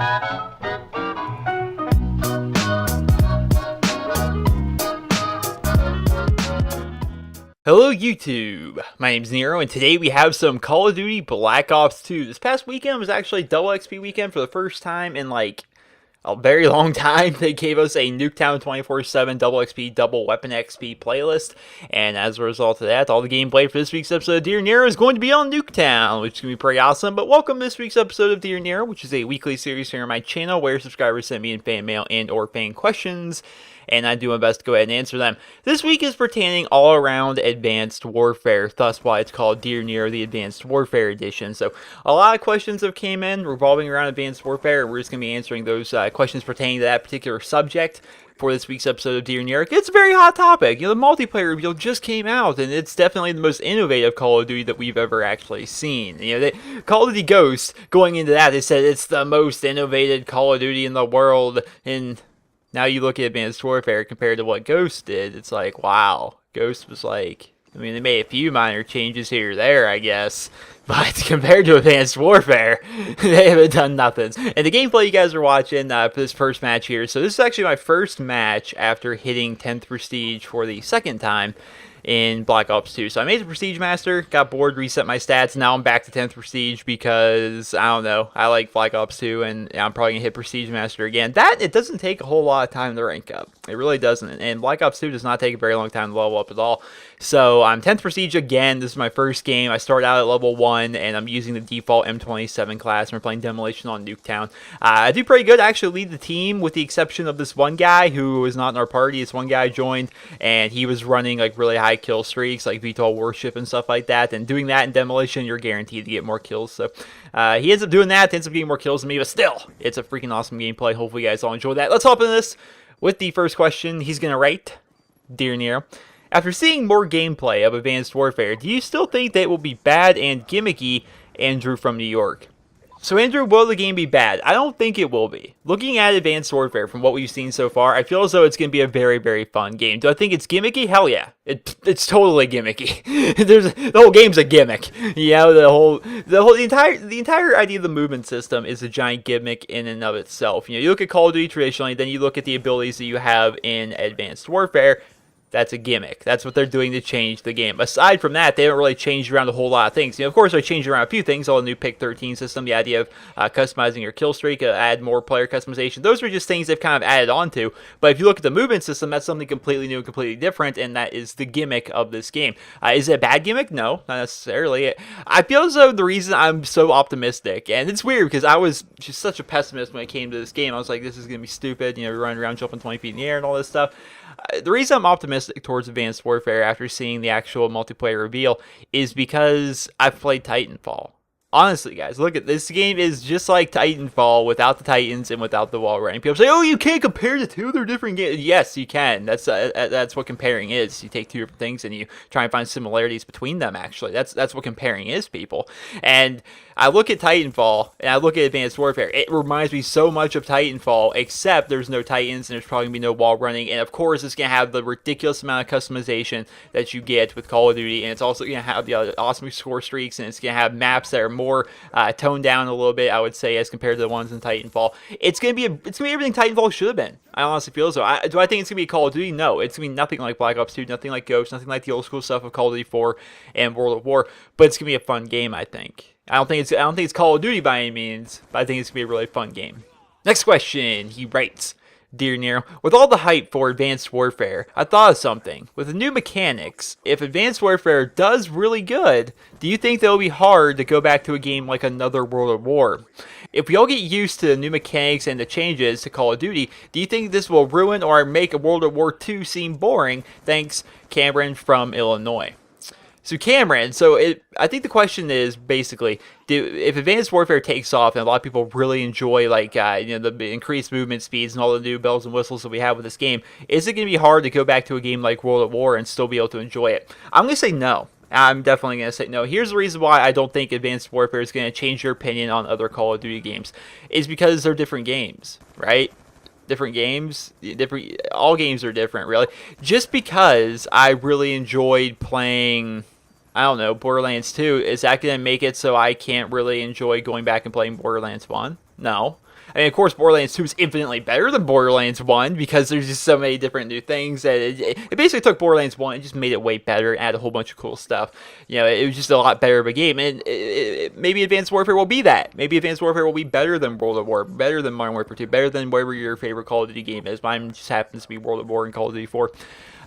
Hello YouTube, my name's Nero, and today we have some Call of Duty Black Ops 2. This past weekend was actually double XP weekend for the first time in like a very long time. They gave us a Nuketown 24/7 double XP, double weapon XP playlist, and as a result of that, all the gameplay for this week's episode of Dear Nero is going to be on Nuketown, which is going to be pretty awesome. But welcome to this week's episode of Dear Nero, which is a weekly series here on my channel where subscribers send me in fan mail and or fan questions, and I do my best to go ahead and answer them. This week is pertaining all around Advanced Warfare, thus why it's called Dear Nero, the Advanced Warfare Edition. So a lot of questions have came in revolving around Advanced Warfare, and we're just going to be answering those questions pertaining to that particular subject for this week's episode of Dear Nero. It's a very hot topic. You know, the multiplayer reveal just came out, and it's definitely the most innovative Call of Duty that we've ever actually seen. You know, Call of Duty Ghost, going into that, they said it's the most innovative Call of Duty in the world, and now you look at Advanced Warfare compared to what Ghost did, it's like, wow. Ghost was like, I mean, they made a few minor changes here or there, I guess, but compared to Advanced Warfare, they haven't done nothing. And the gameplay you guys are watching for this first match here, so this is actually my first match after hitting 10th Prestige for the second time in Black Ops 2. So I made the Prestige Master, got bored, reset my stats, now I'm back to 10th Prestige because, I don't know, I like Black Ops 2, and I'm probably going to hit Prestige Master again. It doesn't take a whole lot of time to rank up. It really doesn't, and Black Ops 2 does not take a very long time to level up at all. So I'm 10th Prestige again. This is my first game. I started out at level 1, and I'm using the default M27 class, and we're playing Demolition on Nuketown. I do pretty good. I actually lead the team, with the exception of this one guy who was not in our party. This one guy joined, and he was running like really high kill streaks, like VTOL Warship and stuff like that. And doing that in Demolition, you're guaranteed to get more kills. So he ends up doing that, ends up getting more kills than me, but still, it's a freaking awesome gameplay. Hopefully you guys all enjoy that. Let's hop into this with the first question. He's going to write, Dear Nero, after seeing more gameplay of Advanced Warfare, do you still think that it will be bad and gimmicky? Andrew from New York. So Andrew, will the game be bad? I don't think it will be. Looking at Advanced Warfare, from what we've seen so far, I feel as though it's going to be a very, very fun game. Do I think it's gimmicky? Hell yeah. It's totally gimmicky. The whole game's a gimmick. You know, the entire idea of the movement system is a giant gimmick in and of itself. You know, you look at Call of Duty traditionally, then you look at the abilities that you have in Advanced Warfare. That's a gimmick. That's what they're doing to change the game. Aside from that, they haven't really changed around a whole lot of things. You know, of course, they changed around a few things. All the new Pick 13 system, the idea of customizing your kill streak, add more player customization. Those are just things they've kind of added on to. But if you look at the movement system, that's something completely new and completely different, and that is the gimmick of this game. Is it a bad gimmick? No, not necessarily. I feel as though the reason I'm so optimistic, and it's weird because I was just such a pessimist when it came to this game. I was like, this is going to be stupid. You know, running around jumping 20 feet in the air and all this stuff. The reason I'm optimistic towards Advanced Warfare after seeing the actual multiplayer reveal is because I've played Titanfall. Honestly, guys, look at this game is just like Titanfall without the Titans and without the wall running. People say, "Oh, you can't compare the two; they're different games." Yes, you can. That's what comparing is. You take two different things and you try and find similarities between them. Actually, that's what comparing is, people. And I look at Titanfall and I look at Advanced Warfare. It reminds me so much of Titanfall, except there's no Titans and there's probably gonna be no wall running. And of course, it's gonna have the ridiculous amount of customization that you get with Call of Duty, and it's also gonna have the awesome score streaks, and it's gonna have maps that are more toned down a little bit, I would say, as compared to the ones in Titanfall. It's gonna be everything Titanfall should have been. I honestly feel so. Do I think it's gonna be Call of Duty? No, it's gonna be nothing like Black Ops 2, nothing like Ghost, nothing like the old school stuff of Call of Duty 4 and World at War. But it's gonna be a fun game, I think. I don't think it's Call of Duty by any means, but I think it's gonna be a really fun game. Next question, he writes, Dear Nero, with all the hype for Advanced Warfare, I thought of something. With the new mechanics, if Advanced Warfare does really good, do you think that it'll be hard to go back to a game like another World of War? If we all get used to the new mechanics and the changes to Call of Duty, do you think this will ruin or make a World of War II seem boring? Thanks, Cameron from Illinois. So Cameron, I think the question is basically, if Advanced Warfare takes off and a lot of people really enjoy the increased movement speeds and all the new bells and whistles that we have with this game, is it going to be hard to go back to a game like World at War and still be able to enjoy it? I'm going to say no. I'm definitely going to say no. Here's the reason why I don't think Advanced Warfare is going to change your opinion on other Call of Duty games. Is because they're different games, right? Different games, all games are different, really. Just because I really enjoyed playing, I don't know, Borderlands 2, is that going to make it so I can't really enjoy going back and playing Borderlands 1? No. I mean, of course, Borderlands 2 is infinitely better than Borderlands 1 because there's just so many different new things that it basically took Borderlands 1 and just made it way better, added a whole bunch of cool stuff. You know, it was just a lot better of a game, and maybe Advanced Warfare will be that. Maybe Advanced Warfare will be better than World of War, better than Modern Warfare 2, better than whatever your favorite Call of Duty game is. Mine just happens to be World of War and Call of Duty 4.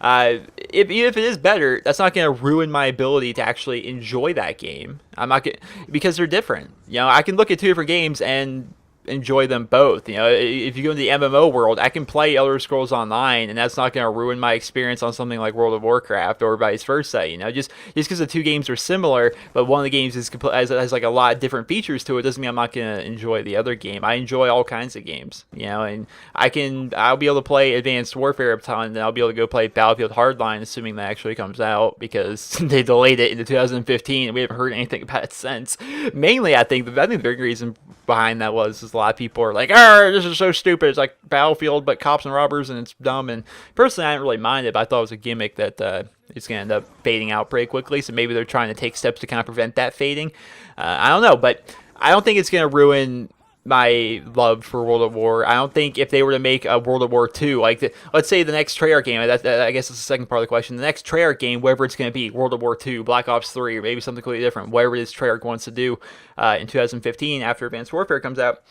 Even if it is better, that's not going to ruin my ability to actually enjoy that game. I'm not gonna, because they're different. You know, I can look at two different games and enjoy them both. You know, if you go into the MMO world, I can play Elder Scrolls Online, and that's not going to ruin my experience on something like World of Warcraft or vice versa. You know, just because the two games are similar, but one of the games has like a lot of different features to it, doesn't mean I'm not going to enjoy the other game. I enjoy all kinds of games, you know, and I'll be able to play Advanced Warfare a ton, and I'll be able to go play Battlefield Hardline, assuming that actually comes out, because they delayed it into 2015, and we haven't heard anything about it since. Mainly, I think the big reason behind that was a lot of people are like, this is so stupid. It's like Battlefield, but cops and robbers, and it's dumb. And personally, I didn't really mind it, but I thought it was a gimmick that it's going to end up fading out pretty quickly. So maybe they're trying to take steps to kind of prevent that fading. I don't know, but I don't think it's going to ruin my love for World of War. I don't think if they were to make a World of War 2, like let's say the next Treyarch game, I guess that's the second part of the question, the next Treyarch game, whatever it's going to be, World of War 2, Black Ops 3, or maybe something completely different, whatever it is Treyarch wants to do in 2015 after Advanced Warfare comes out,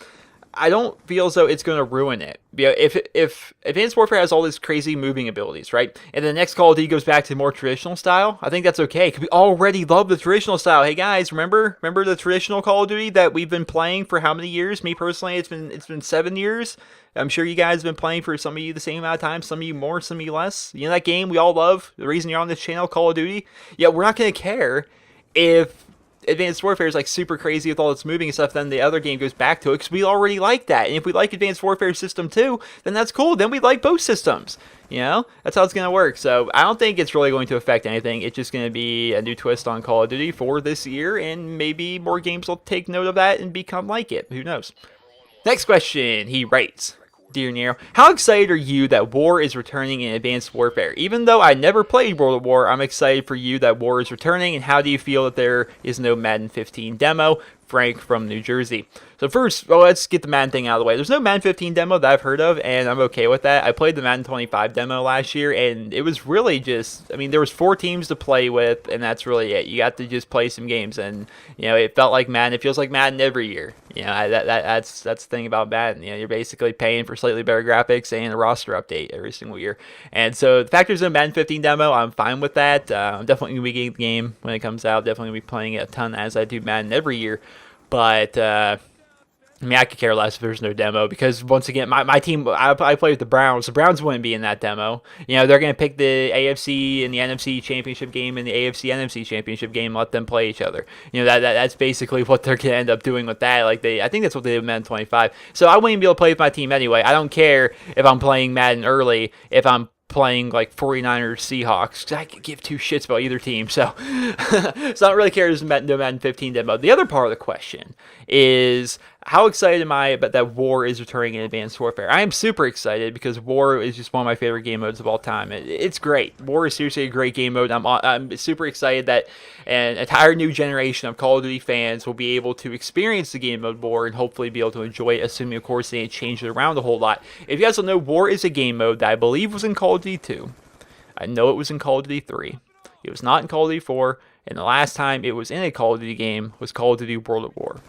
I don't feel as though it's going to ruin it. If Advanced Warfare has all these crazy moving abilities, right, and the next Call of Duty goes back to more traditional style, I think that's okay, because we already love the traditional style. Hey guys, remember the traditional Call of Duty that we've been playing for how many years? Me personally, it's been 7 years. I'm sure you guys have been playing for some of you the same amount of time, some of you more, some of you less. You know that game we all love, the reason you're on this channel, Call of Duty? Yeah, we're not going to care if Advanced Warfare is like super crazy with all its moving and stuff, then the other game goes back to it, because we already like that. And if we like Advanced Warfare System 2, then that's cool. Then we like both systems. You know, that's how it's going to work. So I don't think it's really going to affect anything. It's just going to be a new twist on Call of Duty for this year, and maybe more games will take note of that and become like it. Who knows? Next question, he writes, Dear Nero, how excited are you that War is returning in Advanced Warfare? Even though I never played World of War, I'm excited for you that War is returning, and how do you feel that there is no Madden 15 demo? Frank from New Jersey. So first, let's get the Madden thing out of the way. There's no Madden 15 demo that I've heard of, and I'm okay with that. I played the Madden 25 demo last year, and it was really just, I mean, there was 4 teams to play with, and that's really it. You got to just play some games, and, you know, it felt like Madden. It feels like Madden every year. You know, that's the thing about Madden. You know, you're basically paying for slightly better graphics and a roster update every single year. And so the fact there's no Madden 15 demo, I'm fine with that. I'm definitely going to be getting the game when it comes out. Definitely going to be playing it a ton as I do Madden every year. But, I mean, I could care less if there's no demo, because once again, my team, I play with the Browns. The Browns wouldn't be in that demo. You know, they're going to pick the AFC and the NFC championship game and the AFC NFC championship game, let them play each other. You know, that's basically what they're going to end up doing with that. Like I think that's what they did with Madden 25. So I wouldn't be able to play with my team anyway. I don't care if I'm playing Madden early, if I'm playing like 49ers Seahawks, because I could give two shits about either team. So I don't really care if there's no Madden 15 demo. The other part of the question is, how excited am I about that War is returning in Advanced Warfare? I am super excited, because War is just one of my favorite game modes of all time. It's great. War is seriously a great game mode. I'm super excited that an entire new generation of Call of Duty fans will be able to experience the game mode War and hopefully be able to enjoy it, assuming, of course, they didn't change it around a whole lot. If you guys don't know, War is a game mode that I believe was in Call of Duty 2. I know it was in Call of Duty 3. It was not in Call of Duty 4. And the last time it was in a Call of Duty game was Call of Duty World at War.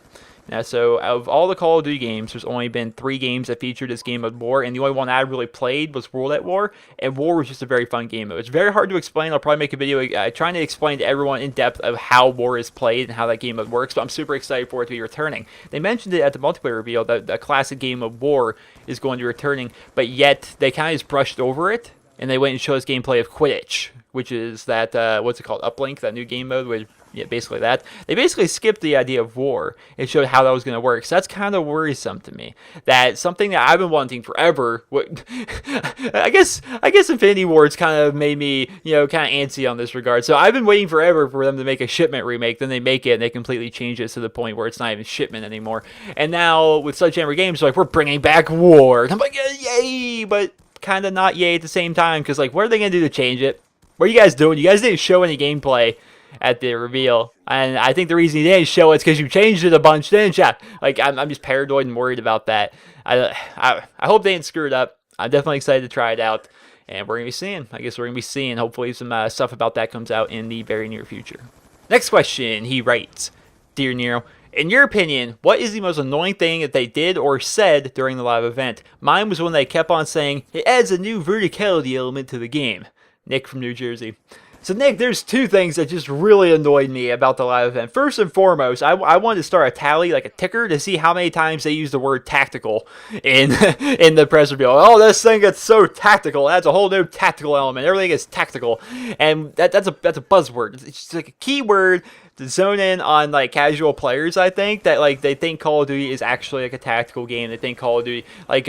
Now, so out of all the Call of Duty games, there's only been 3 games that featured this game mode War, and the only one I really played was World at War, and War was just a very fun game mode. It's very hard to explain. I'll probably make a video trying to explain to everyone in depth of how War is played and how that game mode works, but I'm super excited for it to be returning. They mentioned it at the multiplayer reveal that the classic game mode War is going to be returning, but yet they kind of just brushed over it, and they went and showed us gameplay of Quidditch, which is that, what's it called, Uplink, that new game mode with, yeah, basically that. They basically skipped the idea of War and showed how that was going to work. So that's kind of worrisome to me. That something that I've been wanting forever. I guess Infinity Ward's kind of made me, you know, kind of antsy on this regard. So I've been waiting forever for them to make a Shipment remake. Then they make it and they completely change it to the point where it's not even Shipment anymore. And now with Sledgehammer Games, they're like, we're bringing back War. And I'm like, yay, but kind of not yay at the same time. Because, like, what are they going to do to change it? What are you guys doing? You guys didn't show any gameplay. at the reveal. And I think the reason he didn't show it's because you changed it a bunch, didn't you? Like, I'm just paranoid and worried about that. I hope they didn't screw it up. I'm definitely excited to try it out. And we're going to be seeing, hopefully some stuff about that comes out in the very near future. Next question, he writes, Dear Nero, in your opinion, what is the most annoying thing that they did or said during the live event? Mine was when they kept on saying, it adds a new verticality element to the game. Nick from New Jersey. So Nick, there's two things that just really annoyed me about the live event. First and foremost, I wanted to start a tally, like a ticker, to see how many times they used the word tactical in in the press reveal. Oh, this thing gets so tactical. It adds a whole new tactical element. Everything is tactical, and that's a buzzword. It's just like a keyword to zone in on like casual players. I think that like they think Call of Duty is actually like a tactical game. They think Call of Duty like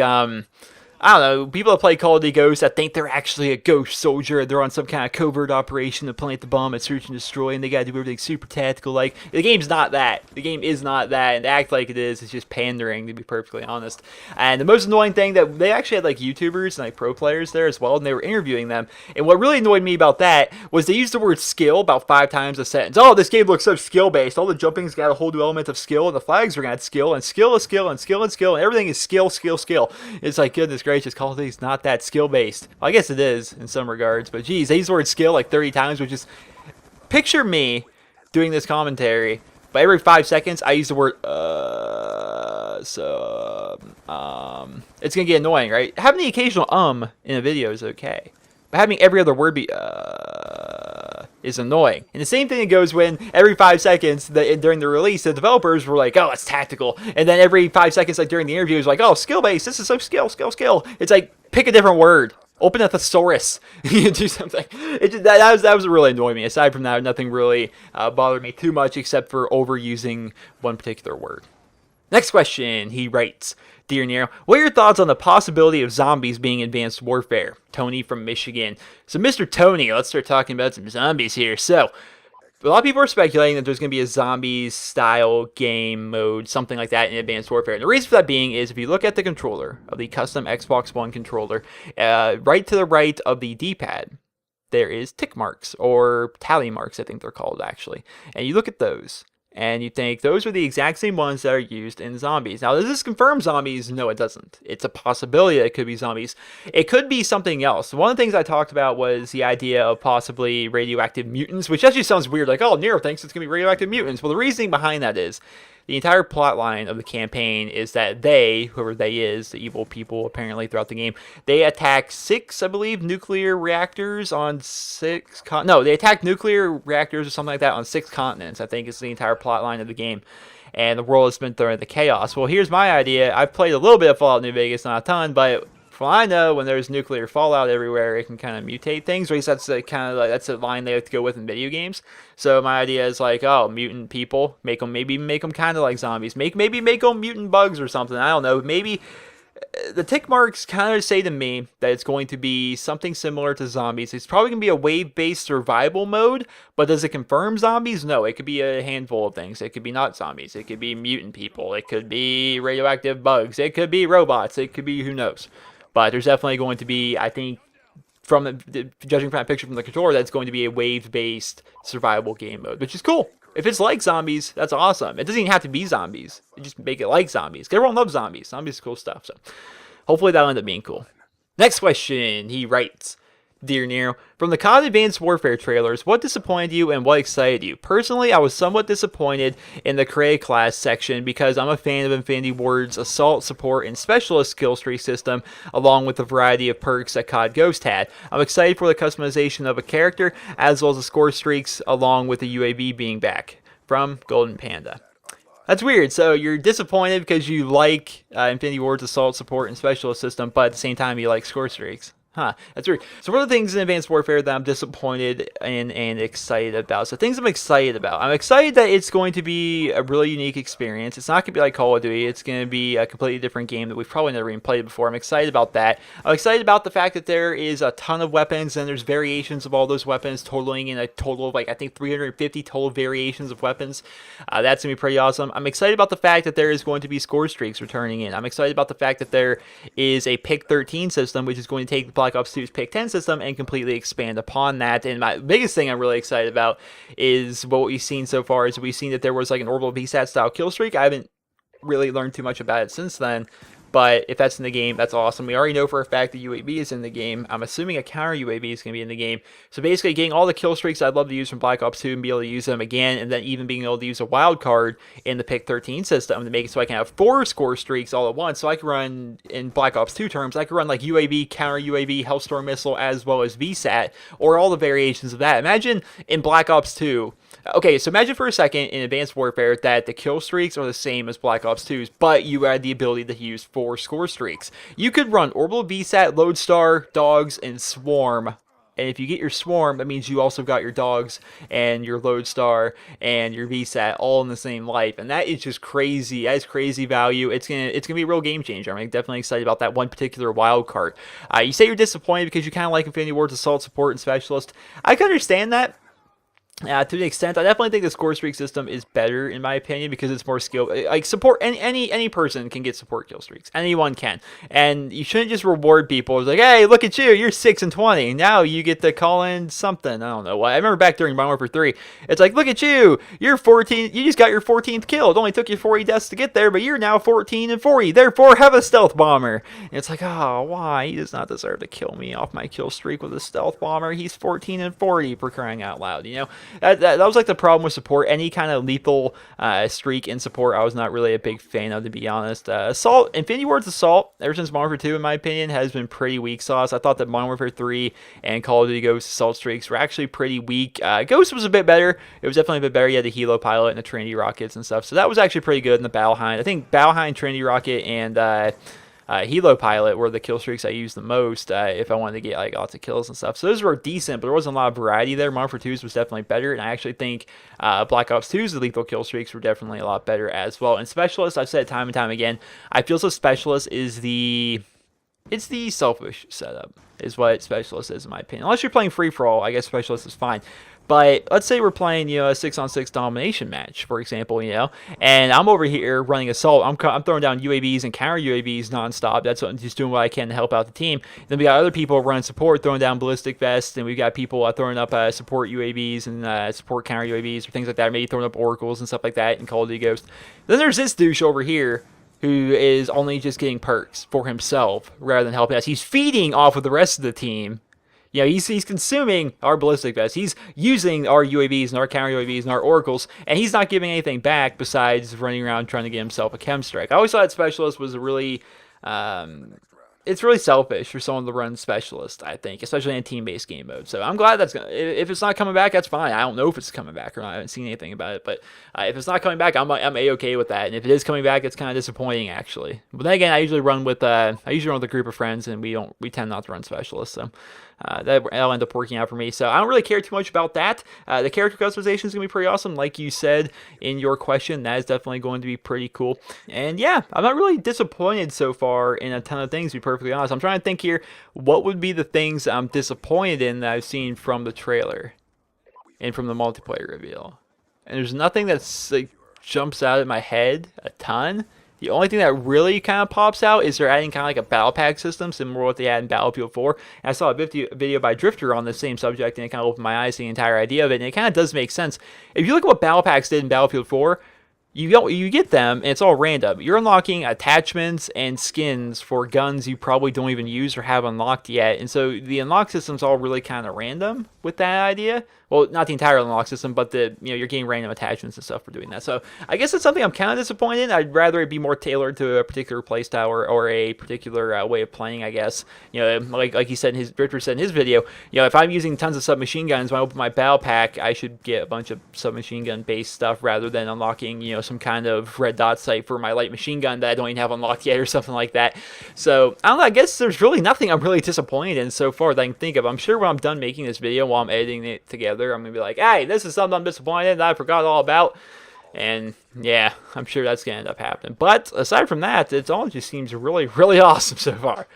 I don't know, people that play Call of Duty Ghosts that think they're actually a ghost soldier, they're on some kind of covert operation to plant the bomb and search and destroy, and they gotta do everything super tactical. Like, the game's not that. The game is not that, and to act like it is just pandering, to be perfectly honest. And the most annoying thing, that they actually had like YouTubers and like pro players there as well, and they were interviewing them, and what really annoyed me about that was they used the word skill about 5 times a sentence. Oh, this game looks so skill-based. All the jumping's got a whole new element of skill, and the flags are gonna have skill, and skill is skill, and skill and skill, and everything is skill, skill, skill. It's like, goodness gracious. Call of Duty's not that skill-based. Well, I guess it is in some regards, but geez, they use the word skill like 30 times, which is... Picture me doing this commentary, but every 5 seconds, I use the word, it's gonna get annoying, right? Having the occasional, in a video is okay. But having every other word be, is annoying. And the same thing goes when every 5 seconds during the release, the developers were like, oh, it's tactical. And then every 5 seconds, like during the interview, it was like, oh, skill-based. This is so skill. It's like, pick a different word. Open a thesaurus. You do something. That was really annoying me. Aside from that, nothing really bothered me too much except for overusing one particular word. Next question, he writes, Dear Nero, what are your thoughts on the possibility of zombies being advanced warfare? Tony from Michigan. So, Mr. Tony, let's start talking about some zombies here. So, a lot of people are speculating that there's going to be a zombies-style game mode, something like that, in Advanced Warfare. And the reason for that being is if you look at the controller, of the custom Xbox One controller, right to the right of the D-pad, there is tick marks, or tally marks, I think they're called, actually. And you look at those, and you think those are the exact same ones that are used in zombies. Now, does this confirm zombies? No, it doesn't. It's a possibility that it could be zombies. It could be something else. One of the things I talked about was the idea of possibly radioactive mutants, which actually sounds weird. Like, oh, Nero thinks it's going to be radioactive mutants. Well, the reasoning behind that is the entire plot line of the campaign is that they, whoever they is, the evil people apparently throughout the game, they attack 6, I believe, nuclear reactors on 6... they attack nuclear reactors or something like that on 6 continents, I think is the entire plot line of the game. And the world has been thrown into chaos. Well, here's my idea. I've played a little bit of Fallout New Vegas, not a ton, but from what I know, when there's nuclear fallout everywhere, it can kind of mutate things. Or at least that's that's a line they have to go with in video games. So my idea is like, oh, mutant people, make them kind of like zombies. Maybe make them mutant bugs or something. I don't know. Maybe the tick marks kind of say to me that it's going to be something similar to zombies. It's probably going to be a wave-based survival mode, but does it confirm zombies? No, it could be a handful of things. It could be not zombies. It could be mutant people. It could be radioactive bugs. It could be robots. It could be who knows. But there's definitely going to be, I think, judging from that picture from the controller, that's going to be a wave-based survival game mode, which is cool. If it's like zombies, that's awesome. It doesn't even have to be zombies. You just make it like zombies. Everyone loves zombies. Zombies is cool stuff. So hopefully that'll end up being cool. Next question, he writes, Dear Nero, from the COD Advanced Warfare trailers, what disappointed you and what excited you? Personally, I was somewhat disappointed in the Cray class section because I'm a fan of Infinity Ward's Assault, Support, and Specialist skill tree system, along with the variety of perks that COD Ghost had. I'm excited for the customization of a character, as well as the score streaks, along with the UAV being back. From Golden Panda. That's weird. So you're disappointed because you like Infinity Ward's Assault, Support, and Specialist system, but at the same time you like score streaks. Huh, that's weird. So what are the things in Advanced Warfare that I'm disappointed in and excited about? So things I'm excited about. I'm excited that it's going to be a really unique experience. It's not going to be like Call of Duty. It's going to be a completely different game that we've probably never even played before. I'm excited about that. I'm excited about the fact that there is a ton of weapons and there's variations of all those weapons, totaling in a total of, like, I think 350 total variations of weapons. That's going to be pretty awesome. I'm excited about the fact that there is going to be score streaks returning in. I'm excited about the fact that there is a Pick 13 system, which is going to take the Black Ops 2's Pick 10 system and completely expand upon that. And my biggest thing I'm really excited about is what we've seen so far is we've seen that there was like an orbital VSAT style kill streak. I haven't really learned too much about it since then. But if that's in the game, that's awesome. We already know for a fact the UAV is in the game. I'm assuming a counter UAV is going to be in the game. So basically getting all the kill streaks I'd love to use from Black Ops 2 and be able to use them again, and then even being able to use a wild card in the Pick 13 system to make it so I can have 4 score streaks all at once. So I can run, in Black Ops 2 terms, I can run like UAV, counter UAV, Hellstorm missile, as well as VSAT, or all the variations of that. Imagine in Black Ops 2, okay, so imagine for a second in Advanced Warfare that the kill streaks are the same as Black Ops 2's, but you had the ability to use 4 score streaks. You could run Orbital VSAT, Lodestar, Dogs, and Swarm. And if you get your Swarm, that means you also got your Dogs and your Lodestar and your VSAT all in the same life. And that is just crazy. That is crazy value. It's gonna be a real game changer. I'm definitely excited about that one particular wild card. You say you're disappointed because you kind of like Infinity Ward's Assault Support and Specialist. I can understand that. To the extent, I definitely think the score streak system is better in my opinion because it's more skill. Like support, any person can get support kill streaks. Anyone can, and you shouldn't just reward people. It's like, hey, look at you, you're 6 and 20. Now you get to call in something. I don't know what. I remember back during Modern Warfare 3, it's like, look at you, you're 14. You just got your 14th kill. It only took you 40 deaths to get there, but you're now 14 and 40. Therefore, have a stealth bomber. And it's like, oh, why? He does not deserve to kill me off my kill streak with a stealth bomber. He's 14 and 40 for crying out loud, you know. That was like the problem with support. Any kind of lethal streak in support, I was not really a big fan of, to be honest. Assault, Infinity Ward's Assault, ever since Modern Warfare 2, in my opinion, has been pretty weak sauce. I thought that Modern Warfare 3 and Call of Duty Ghost Assault streaks were actually pretty weak. Ghost was a bit better. It was definitely a bit better. You had the Helo pilot and the Trinity rockets and stuff. So that was actually pretty good in the Battle Hind. I think Battle Hind, Trinity rocket, and Helo pilot were the kill streaks I used the most if I wanted to get like lots of kills and stuff. So those were decent, but there wasn't a lot of variety there. Modern Warfare 2's was definitely better, and I actually think Black Ops 2's lethal kill streaks were definitely a lot better as well. And Specialist, I've said it time and time again, I feel so Specialist is it's the selfish setup, is what Specialist is in my opinion. Unless you're playing free-for-all, I guess Specialist is fine. But let's say we're playing, you know, a 6-on-6 domination match, for example, you know, and I'm over here running Assault. I'm throwing down UAVs and counter UAVs nonstop. That's what I'm just doing what I can to help out the team. Then we got other people running support, throwing down ballistic vests, and we've got people throwing up support UAVs and support counter UAVs or things like that. Maybe throwing up oracles and stuff like that in Call of Duty Ghost. Then there's this douche over here who is only just getting perks for himself rather than helping us. He's feeding off of the rest of the team. You know, he's consuming our ballistic vests. He's using our UAVs and our counter UAVs and our oracles, and he's not giving anything back besides running around trying to get himself a chem strike. I always thought Specialist was a really it's really selfish for someone to run Specialist, I think, especially in a team-based game mode. So I'm glad that's if it's not coming back, that's fine. I don't know if it's coming back or not. I haven't seen anything about it, but if it's not coming back, I'm a-okay with that. And if it is coming back, it's kind of disappointing actually. But then again, I usually run with a group of friends, and we tend not to run Specialists. So that'll end up working out for me. So I don't really care too much about that. The character customization is going to be pretty awesome. Like you said in your question, that is definitely going to be pretty cool. And yeah, I'm not really disappointed so far in a ton of things, to be perfectly honest. I'm trying to think here, what would be the things I'm disappointed in that I've seen from the trailer and from the multiplayer reveal. And there's nothing that's like jumps out of my head a ton. The only thing that really kind of pops out is they're adding kind of like a battle pack system, similar to what they had in Battlefield 4. And I saw a video by Drifter on the same subject, and it kind of opened my eyes to the entire idea of it, and it kind of does make sense. If you look at what battle packs did in Battlefield 4, you get them, and it's all random. You're unlocking attachments and skins for guns you probably don't even use or have unlocked yet. And so the unlock system's all really kind of random with that idea. Well, not the entire unlock system, but you're getting random attachments and stuff for doing that. So I guess it's something I'm kind of disappointed in. I'd rather it be more tailored to a particular playstyle or a particular way of playing, I guess. You know, like he said, Drifter said in his video, you know, if I'm using tons of submachine guns when I open my battle pack, I should get a bunch of submachine gun based stuff rather than unlocking, you know, some kind of red dot sight for my light machine gun that I don't even have unlocked yet or something like that. So I don't know, I guess there's really nothing I'm really disappointed in so far that I can think of. I'm sure when I'm done making this video, while I'm editing it together, I'm going to be like, hey, this is something I'm disappointed in that I forgot all about. And yeah, I'm sure that's going to end up happening. But aside from that, it all just seems really, really awesome so far.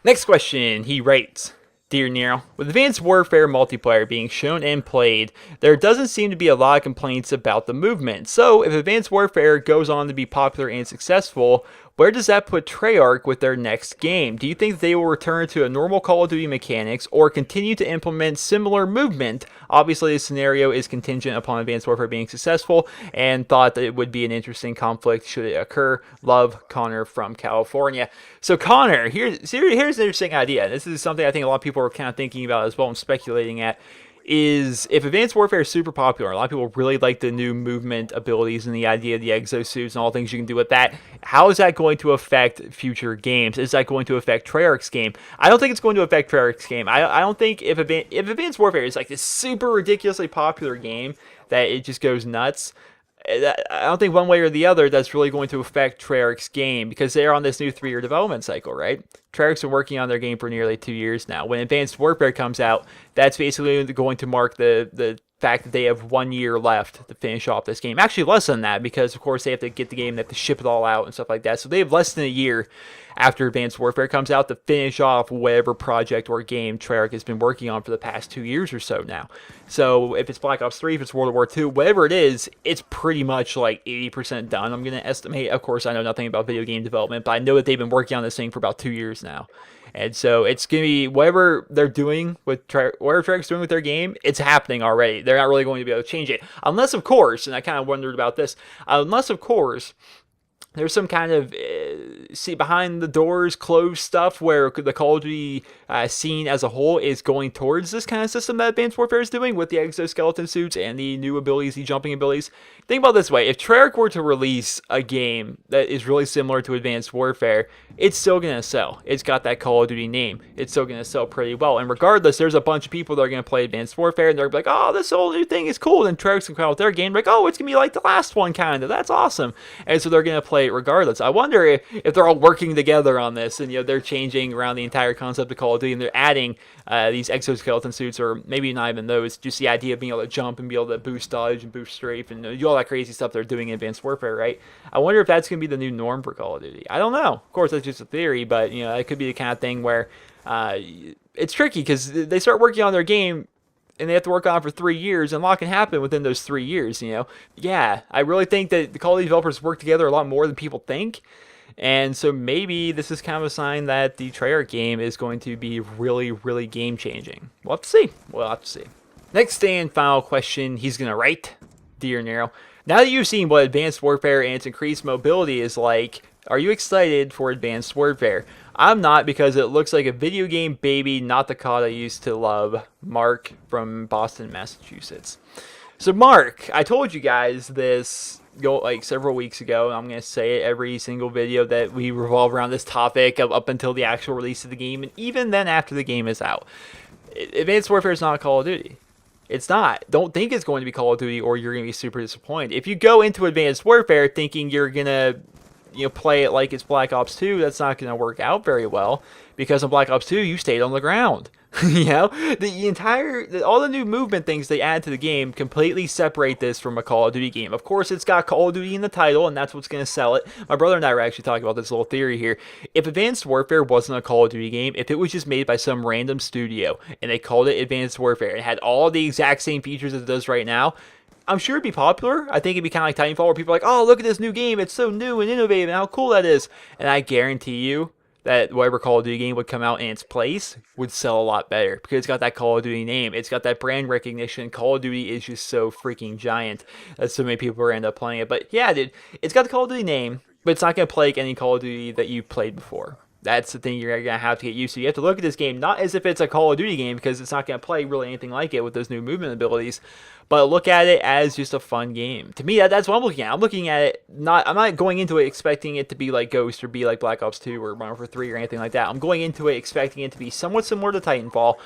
Next question, he rates Dear Nero, with Advanced Warfare multiplayer being shown and played, there doesn't seem to be a lot of complaints about the movement. So, if Advanced Warfare goes on to be popular and successful, where does that put Treyarch with their next game? Do you think they will return to a normal Call of Duty mechanics or continue to implement similar movement? Obviously, this scenario is contingent upon Advanced Warfare being successful, and thought that it would be an interesting conflict should it occur. Love, Connor from California. So, Connor, here's an interesting idea. This is something I think a lot of people are kind of thinking about as well and speculating at. Is if Advanced Warfare is super popular, a lot of people really like the new movement abilities and the idea of the exosuits and all the things you can do with that. How is that going to affect future games? Is that going to affect Treyarch's game? I don't think it's going to affect Treyarch's game. I don't think if Advanced Warfare is like this super ridiculously popular game that it just goes nuts, I don't think one way or the other that's really going to affect Treyarch's game, because they're on this new 3-year development cycle, right? Treyarch's been working on their game for nearly 2 years now. When Advanced Warfare comes out, that's basically going to mark the fact that they have 1 year left to finish off this game. Actually, less than that, because of course they have to get the game, they have to ship it all out and stuff like that. So they have less than a year after Advanced Warfare comes out to finish off whatever project or game Treyarch has been working on for the past 2 years or so now. So if it's Black Ops 3, if it's World War II, whatever it is, it's pretty much like 80% done, I'm going to estimate. Of course, I know nothing about video game development, but I know that they've been working on this thing for about 2 years now. And so it's going to be whatever they're doing with whatever Treyarch's doing with their game, it's happening already. They're not really going to be able to change it. Unless, of course, and I kind of wondered about this, unless, of course, there's some kind of behind the doors closed stuff where the Call of Duty scene as a whole is going towards this kind of system that Advanced Warfare is doing with the exoskeleton suits and the new abilities, the jumping abilities. Think about it this way: if Treyarch were to release a game that is really similar to Advanced Warfare, it's still going to sell. It's got that Call of Duty name. It's still going to sell pretty well. And regardless, there's a bunch of people that are going to play Advanced Warfare, and they're going to be like, oh, this whole new thing is cool. And Treyarch's going to come out with their game, like, oh, it's going to be like the last one, kind of. That's awesome. And so they're going to play it regardless. I wonder if they're all working together on this, and they're changing around the entire concept of Call of Duty, and they're adding these exoskeleton suits, or maybe not even those, just the idea of being able to jump and be able to boost dodge and boost strafe and do all that crazy stuff they're doing in Advanced Warfare, right? I wonder if that's going to be the new norm for Call of Duty. I don't know. Of course, that's just a theory, but it could be the kind of thing where it's tricky, because they start working on their game and they have to work on it for 3 years, and a lot can happen within those 3 years. Yeah, I really think that the Call of Duty developers work together a lot more than people think. And so maybe this is kind of a sign that the Treyarch game is going to be really, really game-changing. We'll have to see. We'll have to see. Next and final question he's going to write. Dear Nero, now that you've seen what Advanced Warfare and its increased mobility is like, are you excited for Advanced Warfare? I'm not, because it looks like a video game baby, not the COD I used to love. Mark from Boston, Massachusetts. So Mark, I told you guys this like several weeks ago, and I'm going to say it every single video that we revolve around this topic up until the actual release of the game, and even then after the game is out. Advanced Warfare is not Call of Duty. It's not. Don't think it's going to be Call of Duty, or you're going to be super disappointed. If you go into Advanced Warfare thinking you're going to play it like it's Black Ops 2, that's not going to work out very well, because in Black Ops 2 you stayed on the ground. All the new movement things they add to the game completely separate this from a Call of Duty game. Of course, it's got Call of Duty in the title, and that's what's going to sell it. My brother and I were actually talking about this little theory here. If Advanced Warfare wasn't a Call of Duty game, if it was just made by some random studio and they called it Advanced Warfare and had all the exact same features as it does right now, I'm sure it'd be popular. I think it'd be kind of like Titanfall, where people are like, oh, look at this new game. It's so new and innovative, and how cool that is. And I guarantee you that whatever Call of Duty game would come out in its place would sell a lot better, because it's got that Call of Duty name. It's got that brand recognition. Call of Duty is just so freaking giant that so many people are end up playing it. But yeah, dude, it's got the Call of Duty name, but it's not going to play like any Call of Duty that you've played before. That's the thing you're going to have to get used to. You have to look at this game not as if it's a Call of Duty game, because it's not going to play really anything like it with those new movement abilities, but look at it as just a fun game. To me, that's what I'm looking at. I'm looking at it, I'm not going into it expecting it to be like Ghost or be like Black Ops 2 or Modern Warfare 3 or anything like that. I'm going into it expecting it to be somewhat similar to Titanfall,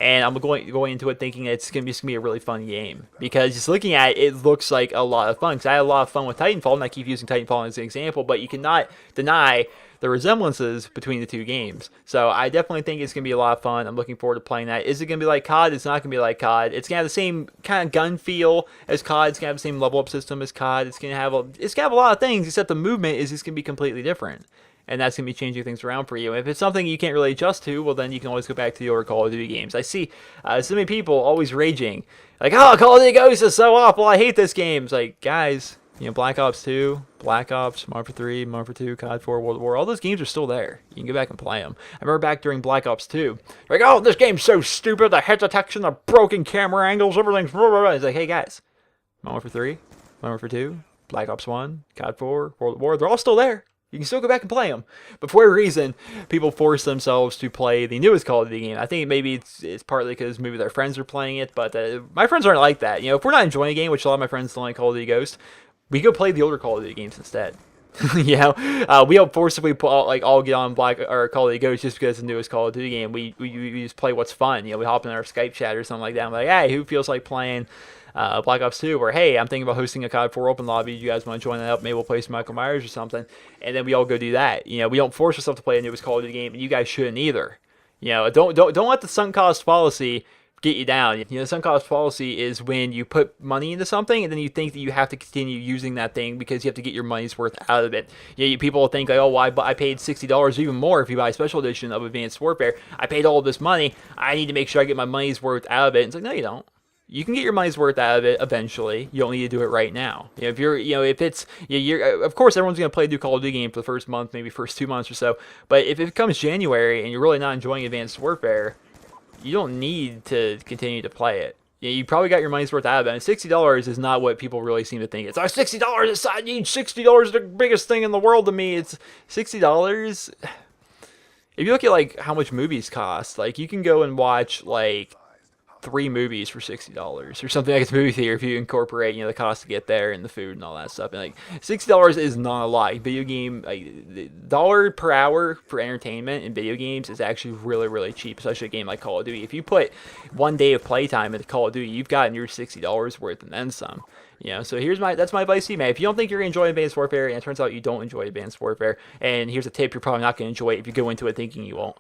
and I'm going into it thinking it's going to be a really fun game, because just looking at it, it looks like a lot of fun. Because I had a lot of fun with Titanfall, and I keep using Titanfall as an example, but you cannot deny the resemblances between the two games. So I definitely think it's going to be a lot of fun. I'm looking forward to playing that. Is it going to be like COD? It's not going to be like COD. It's going to have the same kind of gun fun feel as COD. It's gonna have the same level up system as COD. It's gonna have a lot of things, except the movement is just gonna be completely different. And that's going to be changing things around for you. If it's something you can't really adjust to, well, then you can always go back to the older Call of Duty games. I see so many people always raging, like, oh, Call of Duty Ghosts is so awful, I hate this game. It's like, guys, Black Ops 2, Black Ops, Modern Warfare 3, Modern Warfare 2, COD 4, World War, all those games are still there. You can go back and play them. I remember back during Black Ops 2, like, oh, this game's so stupid, the head detection, the broken camera angles, everything's blah, blah, blah. It's like, hey, guys, Modern Warfare 3, Modern Warfare 2, Black Ops 1, COD 4, World War, they're all still there. You can still go back and play them. But for whatever reason, people force themselves to play the newest Call of Duty game. I think maybe it's partly because maybe their friends are playing it, but my friends aren't like that. If we're not enjoying a game, which a lot of my friends don't like Call of Duty Ghost, we go play the older Call of Duty games instead. We don't forcibly all get on Call of Duty Ghost just because it's the newest Call of Duty game. We just play what's fun. We hop in our Skype chat or something like that. I'm like, hey, who feels like playing Black Ops 2, or hey, I'm thinking about hosting a COD 4 open lobby. You guys want to join that up? Maybe we'll play some Michael Myers or something, and then we all go do that. We don't force ourselves to play the newest Call of Duty game, and you guys shouldn't either. Don't let the sunk cost fallacy get you down. The sunk cost fallacy is when you put money into something and then you think that you have to continue using that thing because you have to get your money's worth out of it. People think like, oh, well, I paid $60, even more if you buy a special edition of Advanced Warfare. I paid all of this money. I need to make sure I get my money's worth out of it. And it's like, no, you don't. You can get your money's worth out of it eventually. You don't need to do it right now. If you're, if it's, of course, everyone's going to play a new Call of Duty game for the first month, maybe first 2 months or so. But if it comes January and you're really not enjoying Advanced Warfare, you don't need to continue to play it. You probably got your money's worth out of it. And $60 is not what people really seem to think. It's $60. I need $60. The biggest thing in the world to me. It's $60. If you look at how much movies cost, you can go and watch 3 movies for $60 or something like it's a movie theater if you incorporate the cost to get there and the food and all that stuff. And $60 is not a lot. Video game the dollar per hour for entertainment in video games is actually really, really cheap, especially a game like Call of Duty. If you put 1 day of playtime into Call of Duty, you've gotten your $60 worth and then some. So that's my advice to you, man. If you don't think you're going to enjoy Advanced Warfare, and it turns out you don't enjoy Advanced Warfare, and here's a tip, you're probably not going to enjoy it if you go into it thinking you won't.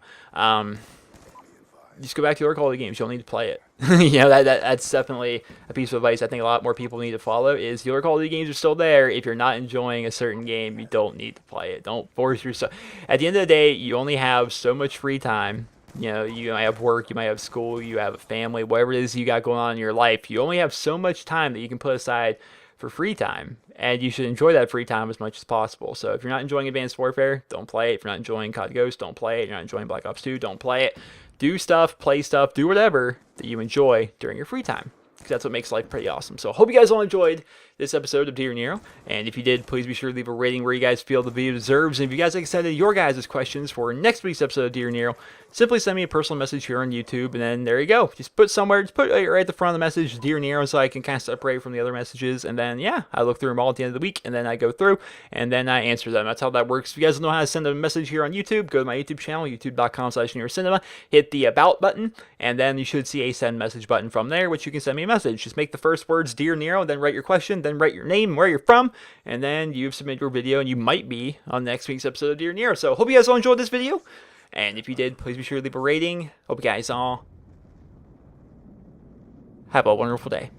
Just go back to your Call of Duty games. You don't need to play it. That's definitely a piece of advice I think a lot more people need to follow is your Call of Duty games are still there. If you're not enjoying a certain game, you don't need to play it. Don't force yourself. At the end of the day, you only have so much free time. You might have work, you might have school, you have a family, whatever it is you got going on in your life. You only have so much time that you can put aside for free time, and you should enjoy that free time as much as possible. So if you're not enjoying Advanced Warfare, don't play it. If you're not enjoying COD Ghost, don't play it. If you're not enjoying Black Ops 2, don't play it. Do stuff, play stuff, do whatever that you enjoy during your free time, because that's what makes life pretty awesome. So I hope you guys all enjoyed this episode of Dear Nero, and if you did, please be sure to leave a rating where you guys feel the video deserves. And if you guys like send in your guys' questions for next week's episode of Dear Nero, simply send me a personal message here on YouTube, and then there you go. Just put right at the front of the message, Dear Nero, so I can kind of separate from the other messages, and then, I look through them all at the end of the week, and then I go through, and then I answer them. That's how that works. If you guys don't know how to send a message here on YouTube, go to my YouTube channel, youtube.com/NerosCinema, hit the About button, and then you should see a Send Message button from there, which you can send me a message. Just make the first words Dear Nero, then write your question, then write your name, where you're from, and then you've submitted your video, and you might be on next week's episode of Dear Nero. So hope you guys all enjoyed this video. And if you did, please be sure to leave a rating. Hope you guys all have a wonderful day.